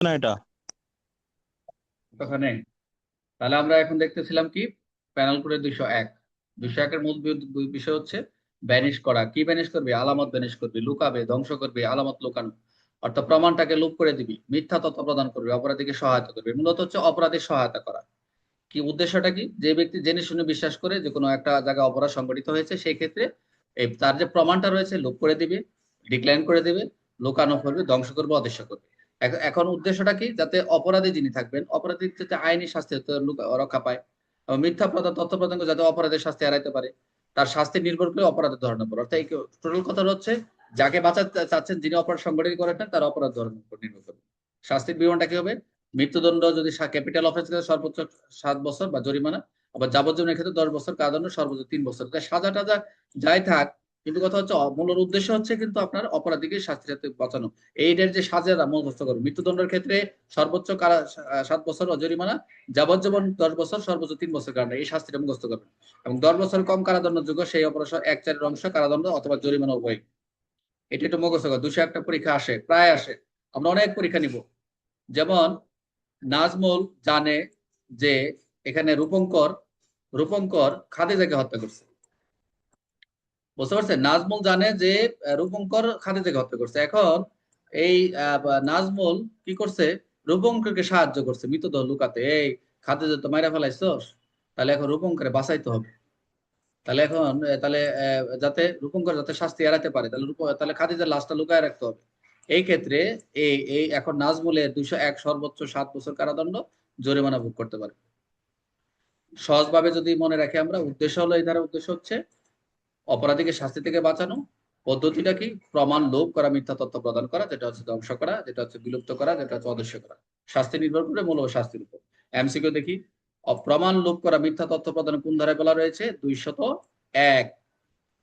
না এটা। ওখানে তাহলে আমরা এখন দেখতেছিলাম কি প্যানেল কোডের 201। 201-এর মূল বিষয় হচ্ছে ব্যানিশ করা। কি ব্যানিশ করবে? আলামত ব্যানিশ করবে, লুকাবে, ধ্বংস করবে, আলামত লুকানো। অর্থাৎ প্রমাণটাকে লুপ করে দিবি, মিথ্যা তথ্য প্রদান করবে, অপরাধীকে সহায়তা করবে। মূলত হচ্ছে অপরাধীর সহায়তা করা। কি উদ্দেশ্যটা কি? যে ব্যক্তি জেনে শুনে বিশ্বাস করে যে কোনো একটা জায়গায় অপরাধ সংঘটিত হয়েছে, সেই ক্ষেত্রে এই তার যে প্রমাণটা রয়েছে লুপ করে দিবে, ডিক্লাইন করে দিবে, লুকানো করবে, ধ্বংস করবে, অদৃশ্য করবে। এখন উদ্দেশ্যটা কি? যাতে অপরাধী যিনি থাকবেন, অপরাধী যাতে আইনি শাস্তি হতে রক্ষা পায়, এবং মিথ্যা তথ্য প্রদান করে যাতে অপরাধের শাস্তি এড়াইতে পারে। তার শাস্তি নির্ভর করে অপরাধের ধরনের উপর। অর্থাৎ টোটাল কথা হচ্ছে যাকে বাঁচাতে চাচ্ছেন, যিনি অপরাধ সংগঠিত করেছেন, তার অপরাধ ধরনের উপর নির্ভর করে শাস্তির বিবরণটা কি হবে। মৃত্যুদণ্ড যদি ক্যাপিটাল অফেন্স সর্বোচ্চ 7 বছর বা জরিমানা, আবার যাবজ্জীবনের ক্ষেত্রে 10 বছর, কারাদণ্ড সর্বোচ্চ 3 বছর। তাই সাজা টাজা যাই থাক, কিন্তু কথা হচ্ছে মূল উদ্দেশ্য হচ্ছে কিন্তু আপনার অপরাধীকে শাস্তি সাথে বাঁচানো। এইটার যে সাজা মুখস্থ করো। মৃত্যুদণ্ডের ক্ষেত্রে সর্বোচ্চ 7 বছর জরিমানা, যাবজ্জীবন 10 বছর, সর্বোচ্চ 3 বছর কারাদণ্ড। এই শাস্তিটা মুখস্থ করবেন। এবং 10 বছর কম কারাদণ্ড যোগ্য সেই অপরাধ 1/4 অংশ কারাদণ্ড অথবা জরিমানা উভয়। এটা একটু মুখস্থ কর। 201টা পরীক্ষা আসে, প্রায় আসে। আমরা অনেক পরীক্ষা নিব। যেমন নাজমুল জানে যে এখানে রূপঙ্কর খাদিজাকে হত্যা করছে। বুঝতে পারছেন? নাজমুল জানে যে রূপঙ্কর খাদিজাকে হত্যা করছে। এখন এই নাজমুল কি করছে? রূপঙ্করকে সাহায্য করছে মৃতদেহ লুকাতে। এই খাদিজা তো মাইরা ফেলাইছস, তাহলে এখন রূপঙ্করে বাঁচাইতে হবে। তাহলে এখন তাহলে যাতে রূপঙ্কর যাতে শাস্তি এড়াতে পারে, তাহলে তাহলে খাদিজার লাশটা লুকায় রাখতে হবে। এই ক্ষেত্রে এই এই এখন নাজমুলের 201 সর্বোচ্চ 7 বছর কারাদণ্ড, জরিমানা ভোগ করতে পারে। সহজভাবে যদি মনে রাখি আমরা, উদ্দেশ্য হলো, এই ধারা উদ্দেশ্য হচ্ছে অপরাধীকে শাস্তি থেকে বাঁচানো। পদ্ধতিটা কি? প্রমাণ লোপ করা, মিথ্যা তথ্য প্রদান করা, যেটা হচ্ছে ধ্বংস করা, যেটা হচ্ছে বিলুপ্ত করা, যেটা হচ্ছে অদৃশ্য করা। শাস্তি নির্ভর করে মূল ও শাস্তির উপর। এমসিকিউ দেখি। প্রমাণ লোপ করা, মিথ্যা তথ্য প্রদান কোন ধারায় বলা রয়েছে? 201।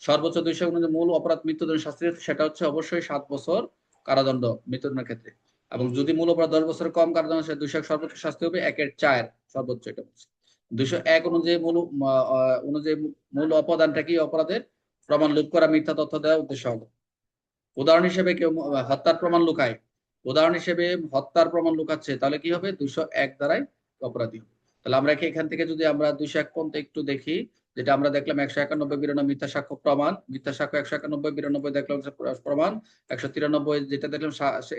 সর্বোচ্চ 200 অনুযায়ী মূল অপরাধ মৃত্যুদণ্ড শাস্তি, সেটা হচ্ছে অবশ্যই 7 বছর কারাদণ্ড মৃত্যুদণ্ডের ক্ষেত্রে। এবং যদি মূল অপরাধ 10 বছর কম কারাদণ্ড, সে 201 সর্বোচ্চ শাস্তি হবে 1/4 সর্বোচ্চ। এটা হচ্ছে 201 অনুযায়ী অনুযায়ী মূল অপরাধটা কি অপরাধের? প্রমাণ লোপ করা, মিথ্যা তথ্য দেওয়া উদ্দেশ্য হবে। উদাহরণ হিসেবে কেউ হত্যার প্রমাণ লুকায়, উদাহরণ হিসেবে হত্যার প্রমাণ লুকাচ্ছে, তাহলে কি হবে? 201 দ্বারাই অপরাধী হবে। তাহলে আমরা কি এখান থেকে যদি আমরা 201 পর্যন্ত একটু দেখি, যেটা আমরা দেখলাম 191, 92 মিথ্যা সাক্ষ্য প্রমাণ, মিথ্যা সাক্ষ্য 191, 92 দেখলাম প্রমাণ, 193 যেটা দেখলাম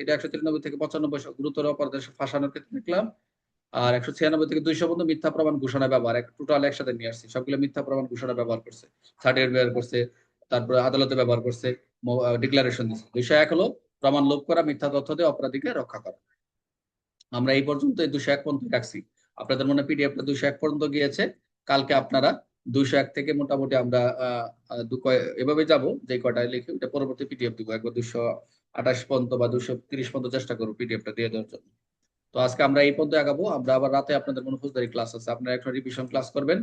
এটা 193 থেকে 95 গুরুতর অপরাধের ফাঁসানোর ক্ষেত্রে দেখলাম। আর 196 থেকে 200 পর্যন্ত মিথ্যা প্রমাণ ঘোষণা ব্যবহার, টোটাল একসাথে নিয়ে আসছি। সবগুলো মিথ্যা প্রমাণ ঘোষণা ব্যবহার করছে, সার্টিফিকেট ব্যবহার করছে, তারপরে আদালতে ব্যবহার করছে, ডিক্লারেশন দিচ্ছে। 201 হলো প্রমাণ লোপ করা, মিথ্যা তথ্য দিয়ে অপরাধীকে রক্ষা করা। আমরা এই পর্যন্ত এই 201 পর্যন্ত রাখছি। আপনাদের মনে পিডিএফটা 201 পর্যন্ত গিয়েছে। কালকে আপনারা 201 থেকে মোটামুটি আমরা এভাবে যাব, যে কয়টায় লিখে ওটা পরবর্তী পিডিএফ দিব। একবার 228 পর্যন্ত বা 230 পর্যন্ত চেষ্টা করবো পিডিএফটা দিয়ে দেওয়ার জন্য। তো আজকে আমরা এই পর্যন্ত আগাবো। আমরা আবার রাতে আপনাদের মনে ফৌজদারি ক্লাস আছে, আপনারা একটা রিভিশন ক্লাস করবেন।